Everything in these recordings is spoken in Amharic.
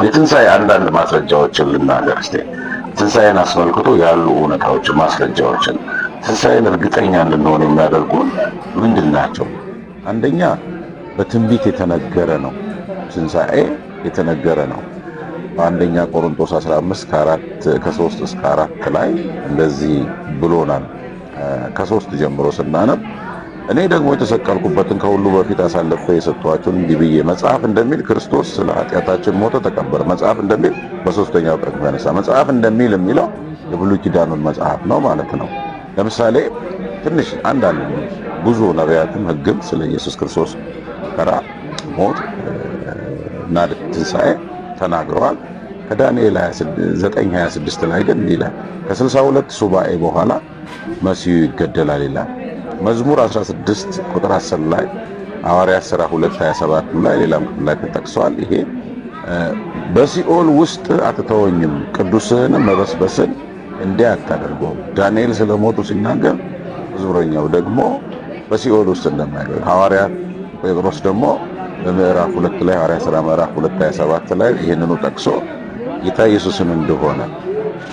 የትንሣኤ አንዳንድ ማስረጃዎችን ልናገር እስቲ። ትንሣኤን አስመልክቶ ያሉ እውነታዎችን፣ ማስረጃዎችን ትንሣኤን እርግጠኛ እንድንሆን የሚያደርጉን ምንድን ናቸው? አንደኛ በትንቢት የተነገረ ነው። ትንሣኤ የተነገረ ነው። በአንደኛ ቆሮንቶስ 15 ከ3 እስከ 4 ላይ እንደዚህ ብሎናል። ከ3 ጀምሮ ስናነብ እኔ ደግሞ የተሰቀልኩበትን ከሁሉ በፊት አሳልፌ የሰጠኋችሁን እንዲህ ብዬ መጽሐፍ እንደሚል ክርስቶስ ስለ ኃጢአታችን ሞተ፣ ተቀበረ። መጽሐፍ እንደሚል በሦስተኛው ቀን ተነሳ። መጽሐፍ እንደሚል የሚለው የብሉይ ኪዳኑን መጽሐፍ ነው ማለት ነው። ለምሳሌ ትንሽ አንዳንድ ብዙ ነቢያትም ሕግም ስለ ኢየሱስ ክርስቶስ መከራ፣ ሞት እና ትንሣኤ ተናግረዋል። ከዳንኤል 9:26 ላይ ግን እንዲህ ይላል፣ ከ62 ሱባኤ በኋላ መሲሁ ይገደላል ይላል። መዝሙር 16 ቁጥር 10 ላይ ሐዋርያት ሥራ 2:27 ላይ ሌላም ክፍል ላይ ተጠቅሷል። ይሄ በሲኦል ውስጥ አትተወኝም፣ ቅዱስህንም መበስበስን እንዲህ አታደርገውም። ዳንኤል ስለ ሞቱ ሲናገር መዝሙረኛው ደግሞ በሲኦል ውስጥ እንደማይገባ፣ ሐዋርያት ጴጥሮስ ደግሞ በምዕራፍ 2 ላይ ሐዋርያት ሥራ ምዕራፍ 2:27 ላይ ይህንኑ ጠቅሶ ጌታ ኢየሱስን እንደሆነ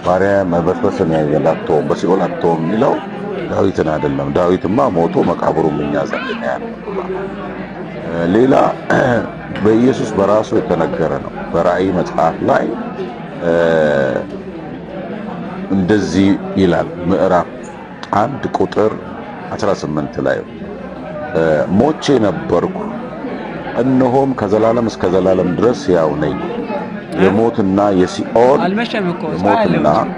ባሪያ መበስበስን አትተውም፣ በሲኦል አትተውም የሚለው ዳዊትን አይደለም። ዳዊትማ ሞቶ መቃብሩም እኛ ዘንድ ነው ያለው። ሌላ በኢየሱስ በራሱ የተነገረ ነው። በራእይ መጽሐፍ ላይ እንደዚህ ይላል። ምዕራፍ 1 ቁጥር 18 ላይ ሞቼ ነበርኩ፣ እነሆም ከዘላለም እስከ ዘላለም ድረስ ሕያው ነኝ፣ የሞትና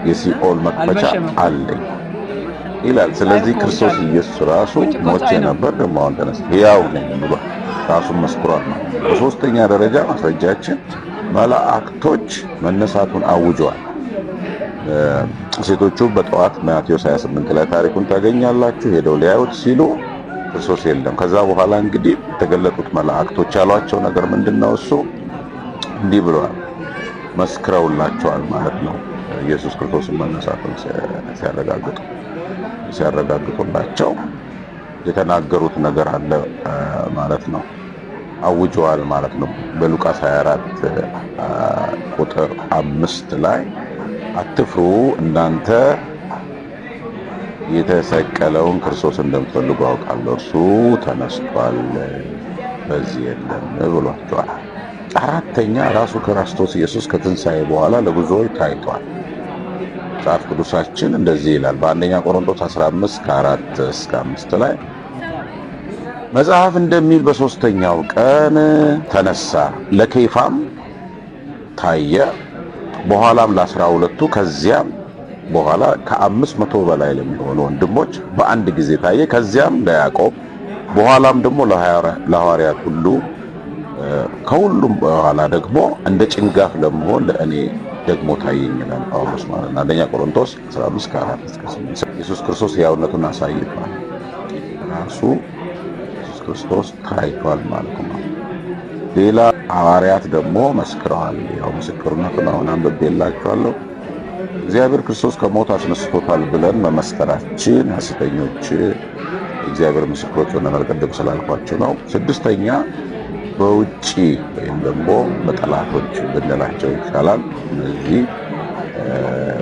የሲኦል መክፈቻ አለኝ ይላል። ስለዚህ ክርስቶስ ኢየሱስ ራሱ ሞቼ ነበር ደግሞ አሁን ተነሳ ሕያው ነኝ ብሎ ራሱን መስክሯል። በሶስተኛ ደረጃ ማስረጃችን መላእክቶች መነሳቱን አውጀዋል። ሴቶቹ በጠዋት ማቴዎስ 28 ላይ ታሪኩን ታገኛላችሁ። ሄደው ሊያዩት ሲሉ ክርስቶስ የለም። ከዛ በኋላ እንግዲህ የተገለጡት መላእክቶች ያሏቸው ነገር ምንድነው? እሱ እንዲህ ብለዋል፣ መስክረውላቸዋል ማለት ነው። ኢየሱስ ክርስቶስን መነሳቱን ሲያረጋግጡላቸው የተናገሩት ነገር አለ ማለት ነው። አውጀዋል ማለት ነው። በሉቃስ 24 ቁጥር 5 ላይ አትፍሩ፣ እናንተ የተሰቀለውን ክርስቶስ እንደምትፈልጉ አውቃለሁ፣ እርሱ ተነስቷል፣ በዚህ የለም ብሏቸዋል። አራተኛ ራሱ ክርስቶስ ኢየሱስ ከትንሣኤ በኋላ ለብዙዎች ታይቷል። መጽሐፍ ቅዱሳችን እንደዚህ ይላል። በአንደኛ ቆሮንቶስ 15 ከ4 እስከ 5 ላይ መጽሐፍ እንደሚል በሦስተኛው ቀን ተነሳ፣ ለኬፋም ታየ፣ በኋላም ለ12ቱ፣ ከዚያም በኋላ ከ500 በላይ ለሚሆኑ ወንድሞች በአንድ ጊዜ ታየ፣ ከዚያም ለያዕቆብ፣ በኋላም ደግሞ ለሐዋርያት ሁሉ፣ ከሁሉም በኋላ ደግሞ እንደ ጭንጋፍ ለመሆን ለእኔ ደግሞ ታየኝ ይላል ጳውሎስ ማለት ነው። አንደኛ ቆሮንቶስ 15 ከ4 እስከ 8 ኢየሱስ ክርስቶስ ሕያውነቱን አሳይቷል። ራሱ ኢየሱስ ክርስቶስ ታይቷል ማለት ነው። ሌላ ሐዋርያት ደግሞ መስክረዋል። ያው ምስክርነቱን አሁን አንብቤላችኋለሁ። እግዚአብሔር ክርስቶስ ከሞት አስነስቶታል ብለን መመስከራችን ሐሰተኞች እግዚአብሔር ምስክሮች ሆነናል፣ ቅድም ስላልኳችሁ ነው። ስድስተኛ በውጪ ወይም ደግሞ በጠላቶች ብንላቸው ይቻላል። እነዚህ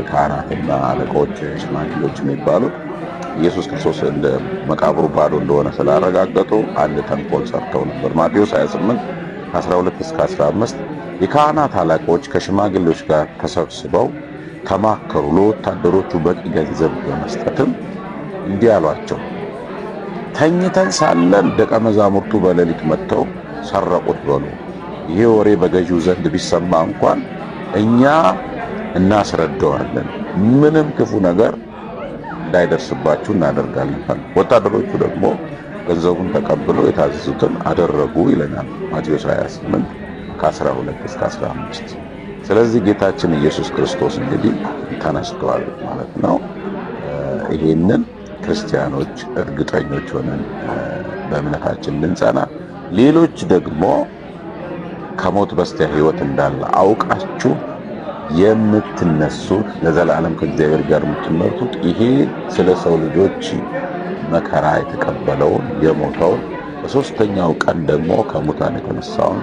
ካህናትና አለቆች፣ ሽማግሌዎች የሚባሉት ኢየሱስ ክርስቶስ እንደ መቃብሩ ባዶ እንደሆነ ስላረጋገጡ አንድ ተንኮል ሰርተው ነበር። ማቴዎስ 28 ከ12 እስከ 15 የካህናት አለቆች ከሽማግሌዎች ጋር ተሰብስበው ተማከሩ። ለወታደሮቹ በቂ ገንዘብ በመስጠትም እንዲህ አሏቸው፣ ተኝተን ሳለን ደቀ መዛሙርቱ በሌሊት መጥተው ሰረቁት በሉ። ይሄ ወሬ በገዢው ዘንድ ቢሰማ እንኳን እኛ እናስረዳዋለን፣ ምንም ክፉ ነገር እንዳይደርስባችሁ እናደርጋለን። ወታደሮቹ ደግሞ ገንዘቡን ተቀብለው የታዘዙትን አደረጉ ይለናል ማቴዎስ 28 ከ12 እስከ 15። ስለዚህ ጌታችን ኢየሱስ ክርስቶስ እንግዲህ ተነስቷል ማለት ነው። ይሄንን ክርስቲያኖች እርግጠኞች ሆነን በእምነታችን እንድንጸና፣ ሌሎች ደግሞ ከሞት በስቲያ ሕይወት እንዳለ አውቃችሁ የምትነሱት ለዘላለም ከእግዚአብሔር ጋር የምትመርቱት ይሄ ስለ ሰው ልጆች መከራ የተቀበለውን የሞተውን በሦስተኛው ቀን ደግሞ ከሙታን የተነሳውን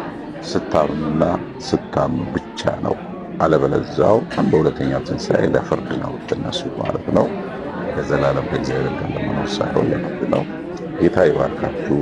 ስታምኑና ስታምኑ ብቻ ነው። አለበለዚያው በሁለተኛው ትንሣኤ ለፍርድ ነው የምትነሱ ማለት ነው። ለዘላለም ከእግዚአብሔር ጋር ለመኖር ሳይሆን ለፍርድ ነው። ጌታ ይባርካችሁ።